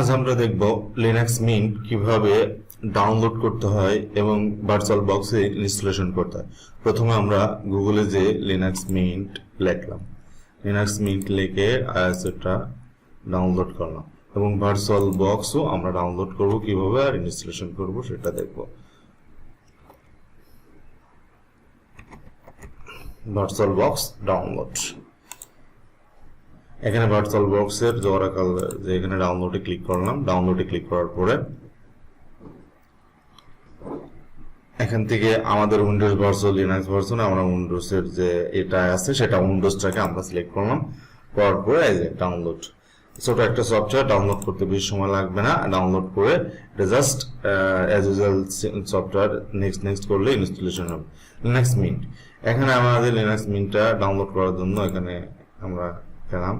আজ আমরা দেখব লিনাক্স মিন্ট কিভাবে ডাউনলোড করতে হয় এবং ভার্চুয়াল বক্সে ইনস্টলেশন করতে হয়। প্রথমে আমরা গুগলে যে লিনাক্স মিন্ট লিখলাম, লিনাক্স মিন্ট লিখে আইএসওটা ডাউনলোড করলাম এবং ভার্চুয়াল বক্সও আমরা ডাউনলোড করব, কিভাবে আর ইনস্টলেশন করব সেটা দেখব। ভার্চুয়াল বক্স ডাউনলোড, এখানে ভার্চুয়াল বক্সের জোড়াকাল যে এখানে ডাউনলোডে ক্লিক করলাম। ডাউনলোডে ক্লিক করার পরে এখান থেকে আমাদের উইন্ডোজ ভার্চুয়াল লিনাক্স ভার্সন, আমরা উইন্ডোজের যে এটা আছে সেটা উইন্ডোজটাকে আমরা সিলেক্ট করলাম। করার পরে এই যে ডাউনলোড, ছোট একটা সফটওয়্যার, ডাউনলোড করতে বেশি সময় লাগবে না। ডাউনলোড করে এটা just as usual software next করলে ইনস্টলেশন হবে। লিনাক্স মিন্ট, এখানে আমাদের লিনাক্স মিন্টটা ডাউনলোড করার জন্য এখানে আমরা গেলাম।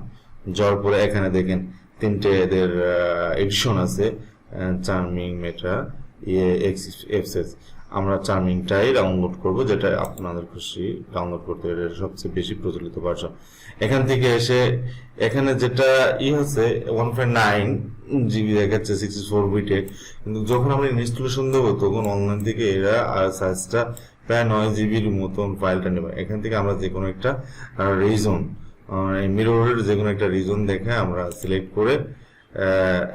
যাওয়ার পরে এখানে দেখেন তিনটে এদের এডিশন আছে, চার্মিং, মেটা, এফএস। আমরা চার্মিংটাই ডাউনলোড করব, যেটা আপনাদের খুশি ডাউনলোড করতে, এটা সবচেয়ে বেশি প্রচলিত ভার্সন। এখান থেকে এসে এখানে যেটা আছে 1.9 জিবি দেখাচ্ছে 64 বিটে, কিন্তু যখন আমরা ইনস্টলেশন দেবো তখন অনলাইন থেকে এরা সাইজটা প্রায় 9 জিবির মতন ফাইলটা নেবে। এখান থেকে আমরা যে কোনো একটা রিজন, মিররের যে কোনো একটা রিজন দেখে আমরা সিলেক্ট করে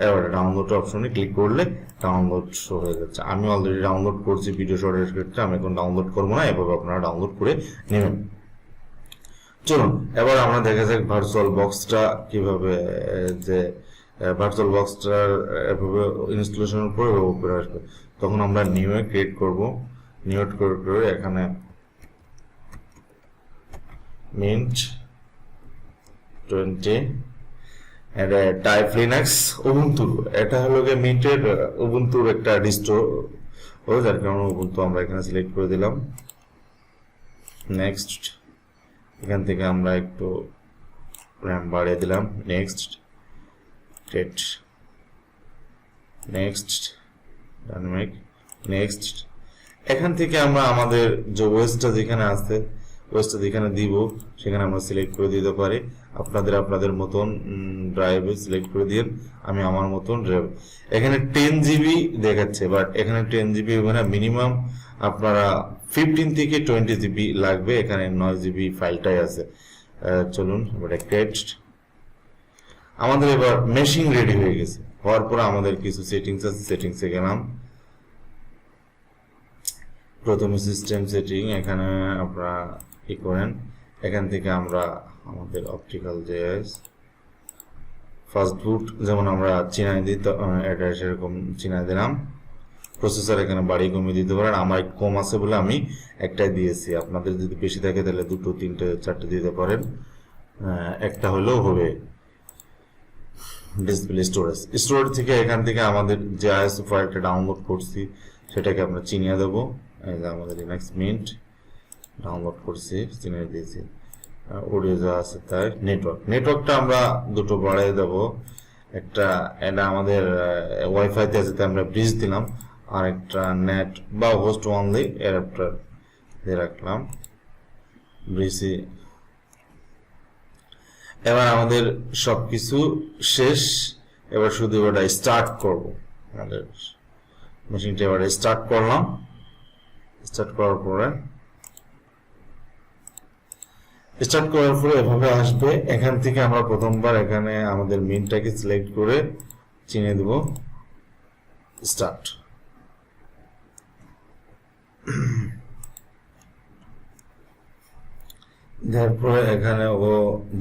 এবার ডাউনলোড অপশনে ক্লিক করলে ডাউনলোড শো হয়ে যাচ্ছে। আমি অলরেডি ডাউনলোড করছি ভিডিও শর্টের ক্ষেত্রে, আমি এখন ডাউনলোড করবো না, এভাবে আপনারা ডাউনলোড করে নেবেন। চলুন এবার আমরা দেখা যাক ভার্চুয়াল বক্সটা কিভাবে, যে ভার্চুয়াল বক্সটার এভাবে ইনস্টলেশনের পর উপরে আসবে। তখন আমরা নিউ এ ক্রিয়েট করবো, নিউ করে এখানে মিন্ট 20 টাইপ লিনাক্স উবুন্টু, এটা হলো গিয়ে মিন্টের উবুন্টুর একটা ডিস্ট্রো, যার কারণে উবুন্টু আমরা এখানে সিলেক্ট করে দিলাম। নেক্সট, এখান থেকে আমরা একটু র্যাম বাড়িয়ে দিলাম। Next, dynamic, next. এখান থেকে আমরা আমাদের যে ওয়েসটা যেখানে আছে, ওয়েসটা যেখানে দিব সেখানে আমরা সিলেক্ট করে দিতে পারি। আপনাদের মতন ড্রাইভে সিলেক্ট করে দিন, আমি আমার মতন ড্রাইভ। এখানে 10 জিবি দেখাচ্ছে, বাট এখানে 10 জিবি হবে না, মিনিমাম আপনারা 15 থেকে 20 জিবি লাগবে। এখানে 9 জিবি ফাইলটাই আছে। চলুন এবার নেক্সট। আমাদের এবার মেশিন রেডি হয়ে গেছে। হওয়ার পর আমাদের কিছু সেটিংস আছে, সেটিংসে গেলাম। প্রথমে সিস্টেম সেটিং, এখানে আপনারা কি করেন, এখান থেকে আমরা আমাদের অপটিক্যাল যে ফাস্ট বুট যেমন আমরা চিনাই দিই, এটা সেরকম চিনাই দিলাম। প্রসেসর এখানে বাড়ি কমিয়ে দিতে পারেন, আমার কম আছে বলে আমি একটাই দিয়েছি। আপনাদের যদি বেশি থাকে তাহলে 2, 3, 4 দিতে পারেন, একটা হলেও হবে। ডিসপ্লে স্টোরেজ থেকে এখান থেকে আমাদের যে আইএসও ফাইলটা ডাউনলোড করছি সেটাকে আমরা চিনিয়ে দেবো। এই যে আমাদের লিনাক্স মিন্ট ডাউনলোড করছি, চিনিয়ে দিয়েছি। অডিও যা আছে তাই। নেটওয়ার্কটা আমরা দুটো বাড়িয়ে দেবো। একটা এটা আমাদের ওয়াইফাইতে আছে, তাই আমরা ব্রিজ দিলাম, আর একটা নেট বা হোস্ট অনলি অ্যাডাপ্টার দিয়ে রাখলাম, ব্রিজে। এবার আমাদের সবকিছু শেষ, এবার শুধু ওটা স্টার্ট করব। আমাদের মেশিনটা এবার স্টার্ট করলাম। স্টার্ট করার পরে এভাবে আসবে। এখান থেকে আমরা প্রথমবার এখানে আমাদের মিনটাকে সিলেক্ট করে চিনে দেব স্টার্ট। তারপরে এখানে ও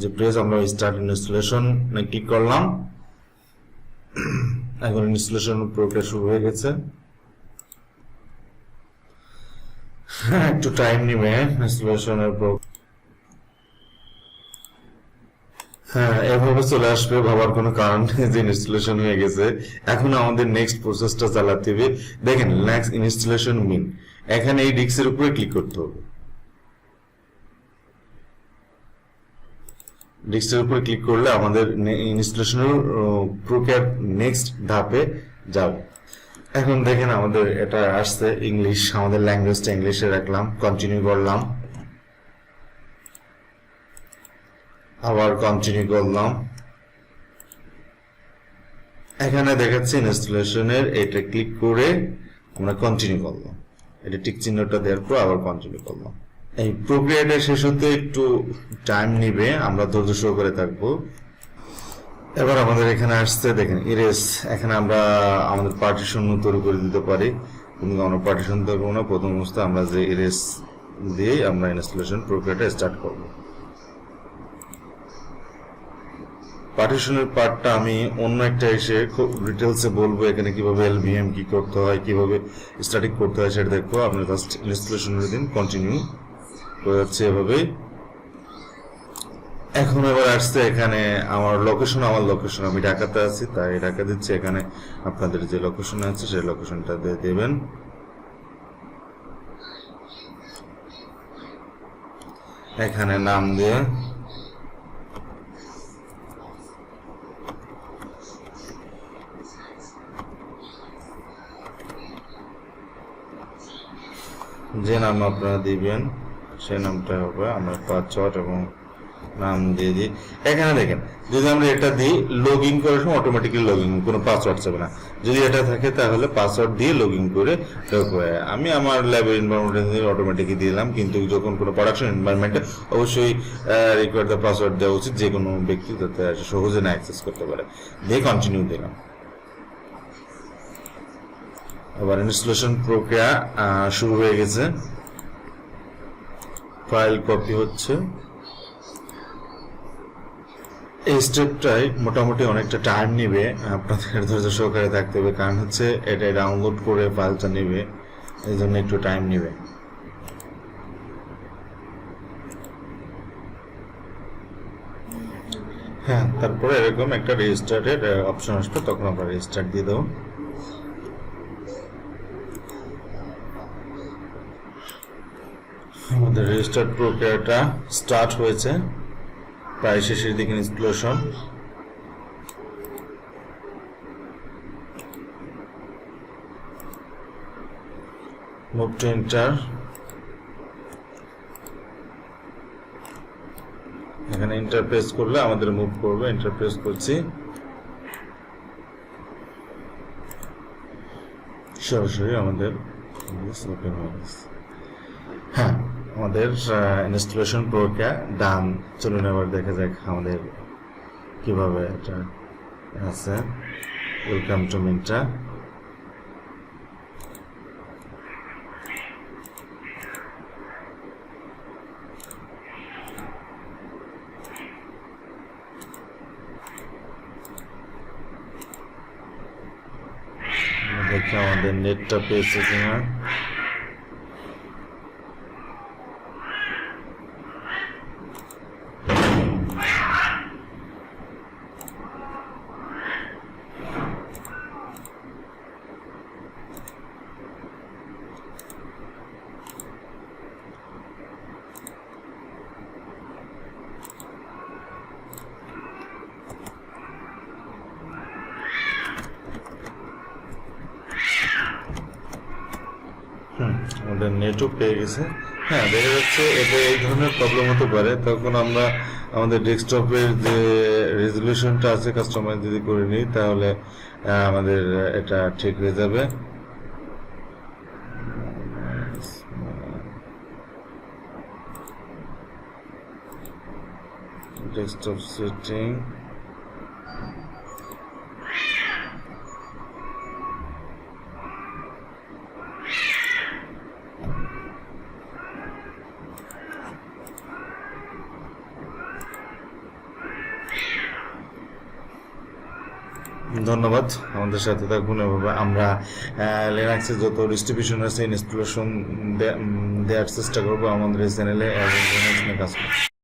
যে প্রেস, আমরা স্টার্ট ইনস্টলেশন ক্লিক করলাম। এখন ইনস্টলেশন প্রক্রিয়া শুরু হয়ে গেছে। একটু টাইম নিবে ইনস্টলেশনের এভাবে চলে আসবে, ভাবার কোনো কারণ নেই যে ইনস্টলেশন হয়ে গেছে। এখন আমাদের নেক্সট প্রসেসটা চালাতে হবে। দেখেন লিনাক্স ইনস্টলেশন মিন, এখানে এই ডিস্কের উপরে ক্লিক করতে হবে। ডিস্কের উপরে ক্লিক করলে আমাদের ইনস্টলেশনের প্রক্রিয়ার নেক্সট ধাপে যাবে। এখন দেখেন আমাদের এটা আসছে ইংলিশ, আমাদের ল্যাঙ্গুয়েজটা ইংলিশে রাখলাম, কন্টিনিউ করলাম, আবার কন্টিনিউ করলাম। এখানে দেখাচ্ছে ইনস্টলেশনের, এটা ক্লিক করে আমরা কন্টিনিউ করলাম, এটা টিক চিহ্নটা দেওয়ার পর আবার কন্টিনিউ করলাম। এই প্রক্রিয়াটা শেষ হতে একটু টাইম নিবে, আমরা ধৈর্য সহকারে থাকবো। এবার আমাদের এখানে আসছে দেখেন ইরেজ, এখানে আমরা আমাদের পার্টিশন তৈরি করে দিতে পারি, কিন্তু আমরা পার্টিশন তৈরি করবো না। প্রথম অবস্থায় আমরা যে ইরেজ দিয়ে আমরা ইনস্টলেশন প্রক্রিয়াটা স্টার্ট করব। পার্টিশনের পার্টটা আমি অন্য একটা এসে খুব ডিটেলসে বলবো, এখানে কিভাবে এলভিএম কি করতে হয়, কিভাবে স্ট্যাটিক করতে হয় সেটা দেখবো। আপনি জাস্ট ইনস্টলেশনের দিন কন্টিনিউ করে যাচ্ছে এভাবেই। এখন এবার আসছে এখানে আমার লোকেশন আমি ঢাকাতে আছি, তাই ঢাকা দিচ্ছি। এখানে আপনাদের যে লোকেশন আছে সেই লোকেশনটা দিয়ে দেবেন। এখানে নাম দিয়ে যে নাম আপনারা দিবেন সেই নামটা হবে আমার পাসওয়ার্ড এবং নাম দিয়ে দিই। এখানে দেখেন যদি আমরা এটা দিই লগ ইন করার সময় অটোমেটিক্যালি লগ ইন, কোনো পাসওয়ার্ড চাবে না। যদি এটা থাকে তাহলে পাসওয়ার্ড দিয়ে লগ ইন করে আমি আমার ল্যাবের এনভায়রনমেন্টে অটোমেটিকলি দিলাম, কিন্তু যখন কোনো প্রোডাকশন এনভায়রনমেন্টে অবশ্যই রিকোয়ার্ড দ্য পাসওয়ার্ড দেওয়া উচিত, যে কোনো ব্যক্তি যাতে সহজে না অ্যাক্সেস করতে পারে। দিয়ে কন্টিনিউ দিলাম। আবার ইনস্টলেশন প্রক্রিয়া শুরু হয়ে গেছে, ফাইল কপি হচ্ছে। এই স্টেপটাই মোটামুটি অনেকটা টাইম নিবে, আপনাদের ধৈর্য সহকারে থাকতে হবে, কারণ হচ্ছে এটা ডাউনলোড করে ফাইলটা নেবে, এই জন্য একটু টাইম নিবে। হ্যাঁ, তারপরে এরকম একটা রেজিস্টার্টের অপশন আসবে, তখন আমরা রেজিস্টার্ট দিয়ে দেবো। আমাদের রেজিস্টার্ড প্রক্রিয়াটা স্টার্ট হয়েছে, প্রায় শেষের দিকে ইনস্টলেশন। মুভ টু এন্টার, এখানে ইন্টারপ্রেস করলে আমাদের মুভ করবে, ইন্টারপ্রেস করছি। সরাসরি আমাদের ওপেন হয়ে গেছে। হ্যাঁ, আমাদের ইনস্টলেশন প্রক্রিয়া ডান। চলুন এবার দেখা যাক আমাদের কিভাবে এটা আছে। ওয়েলকাম টু মিন্টা। দেখি আমাদের নেটটা পেয়েছে কিনা। আমাদের নেটও পেয়ে গেছে। হ্যাঁ, দেখা যাচ্ছে এটা এই ধরনের প্রবলেম হতে পারে, তখন আমরা আমাদের ডেস্কটপের যে রেজলিউশনটা আছে কাস্টমাইজ যদি করে নিই তাহলে আমাদের এটা ঠিক হয়ে যাবে। ডেস্কটপ সেটিং, ধন্যবাদ আমাদের সাথে থাকুন। এভাবে আমরা লিনাক্সের যত ডিস্ট্রিবিউশন আছে ইনস্টলেশন দেওয়ার চেষ্টা করবো আমাদের এই চ্যানেলে এবং কাজ করবো।